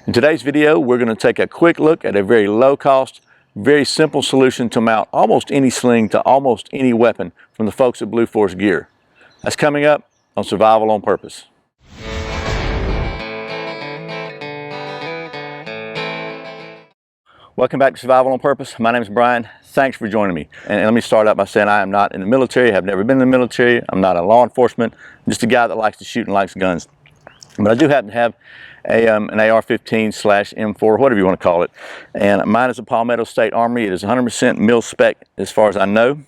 In today's video, we're going to take a quick look at a very low cost, very simple solution to mount almost any sling to almost any weapon from the folks at Blue Force Gear. That's coming up on Survival on Purpose. Welcome back to Survival on Purpose. My name is Brian. Thanks for joining me. And let me start out by saying I am not in the military. I've never been in the military. I'm not in law enforcement. I'm just a guy that likes to shoot and likes guns. But I do happen to have an AR-15/M4, whatever you want to call it. And mine is a Palmetto State Armory. It is 100% mil spec as far as I know.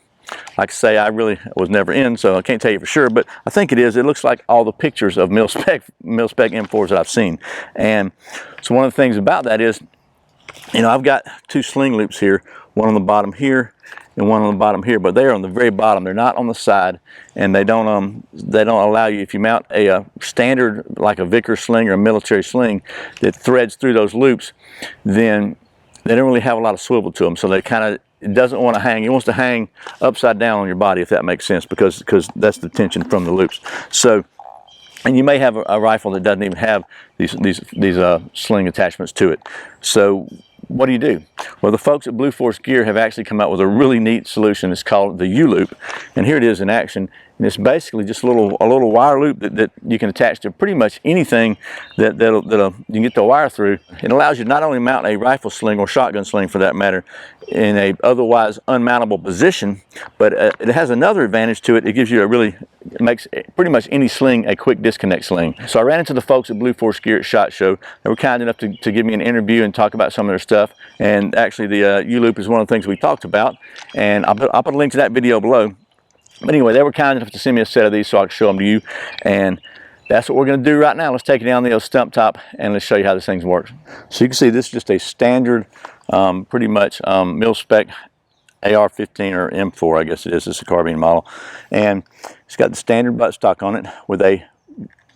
Like I say, I really was never in, so I can't tell you for sure, but I think it is. It looks like all the pictures of mil spec M4s that I've seen. And so one of the things about that is, you know, I've got two sling loops here, one on the bottom here and one on the bottom here, but they are on the very bottom. They're not on the side, and they don't allow you, if you mount a standard like a Vickers Sling or a military sling that threads through those loops, then they don't really have a lot of swivel to them. So they kind of, it doesn't want to hang. It wants to hang upside down on your body, if that makes sense, because that's the tension from the loops. So, and you may have a rifle that doesn't even have these sling attachments to it. So what do? Well, the folks at Blue Force Gear have actually come out with a really neat solution. It's called the uLoop, and here it is in action. And it's basically just a little wire loop that you can attach to pretty much anything that you can get the wire through. It allows you to not only mount a rifle sling or shotgun sling for that matter in a otherwise unmountable position, but it has another advantage to it. It gives you it makes pretty much any sling a quick disconnect sling. So I ran into the folks at Blue Force Gear at SHOT Show. They were kind enough to give me an interview and talk about some of their stuff. And actually the uLoop is one of the things we talked about. And I'll put a link to that video below. But anyway, they were kind enough to send me a set of these so I could show them to you. And that's what we're going to do right now. Let's take it down the old stump top and let's show you how this thing works. So you can see this is just a standard, pretty much mil spec AR-15 or M4, I guess it is. It's a carbine model. And it's got the standard buttstock on it with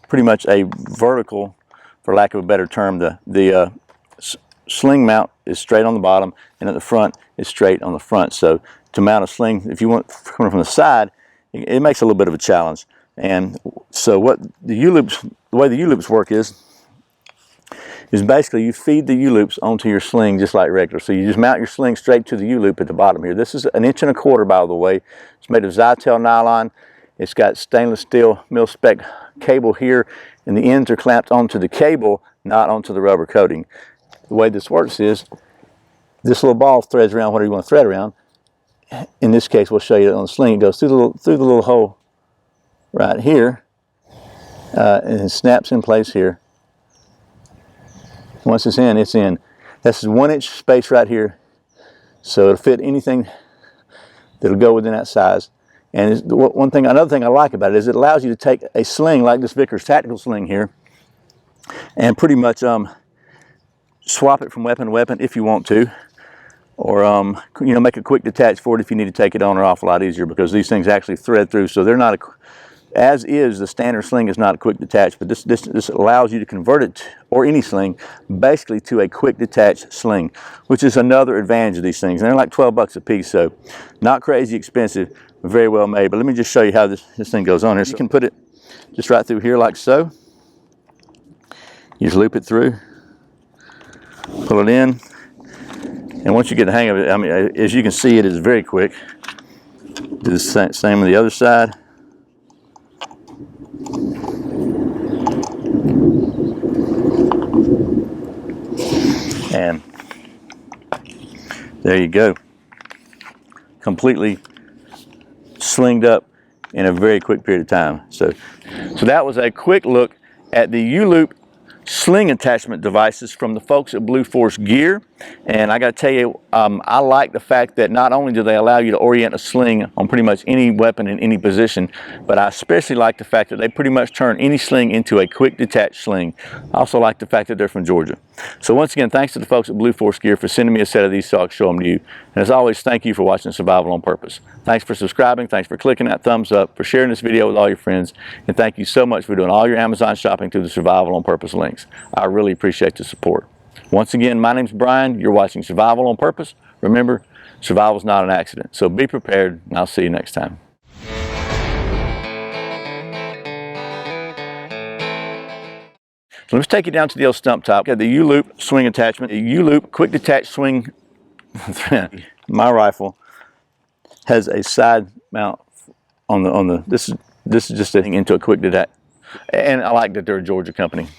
pretty much a vertical, for lack of a better term. The sling mount is straight on the bottom, and at the front is straight on the front. So to mount a sling, if you want coming from the side, it makes a little bit of a challenge. And so what the way the uLoops work is basically you feed the uLoops onto your sling just like regular. So you just mount your sling straight to the uLoop at the bottom here. This is 1.25 inches, by the way. It's made of Zytel nylon. It's got stainless steel mil spec cable here, and the ends are clamped onto the cable, not onto the rubber coating. The way this works is this little ball threads around whatever you want to thread around. In this case, we'll show you on the sling. It goes through the little hole right here, and it snaps in place here. Once it's in, it's in. That's 1 inch space right here, so it'll fit anything that'll go within that size. And another thing I like about it is it allows you to take a sling like this Vickers tactical sling here, and pretty much swap it from weapon to weapon if you want to. Or you know, make a quick detach for it if you need to take it on or off a lot easier, because these things actually thread through. So they're not as is the standard sling is not a quick detach, but this allows you to convert it, or any sling, basically to a quick detach sling, which is another advantage of these things. And they're like 12 bucks a piece, so not crazy expensive, very well made. But let me just show you how this thing goes on here. So you can put it just right through here like so. You just loop it through, pull it in. And once you get the hang of it, I mean, as you can see, it is very quick. Do the same on the other side. And there you go. Completely slinged up in a very quick period of time. So that was a quick look at the uLoop sling attachment devices from the folks at Blue Force Gear. And I got to tell you, I like the fact that not only do they allow you to orient a sling on pretty much any weapon in any position, but I especially like the fact that they pretty much turn any sling into a quick detach sling. I also like the fact that they're from Georgia. So once again, thanks to the folks at Blue Force Gear for sending me a set of these so I can show them to you. And as always, thank you for watching Survival on Purpose. Thanks for subscribing, thanks for clicking that thumbs up, for sharing this video with all your friends, and thank you so much for doing all your Amazon shopping through the Survival on Purpose links. I really appreciate the support. Once again, my name's Brian. You're watching Survival on Purpose. Remember, survival is not an accident. So be prepared, and I'll see you next time. So let's take you down to the old stump top. Got the uLoop swing attachment, the uLoop quick detach swing. My rifle has a side mount on the this is just sitting into a quick detach, and I like that they're a Georgia company.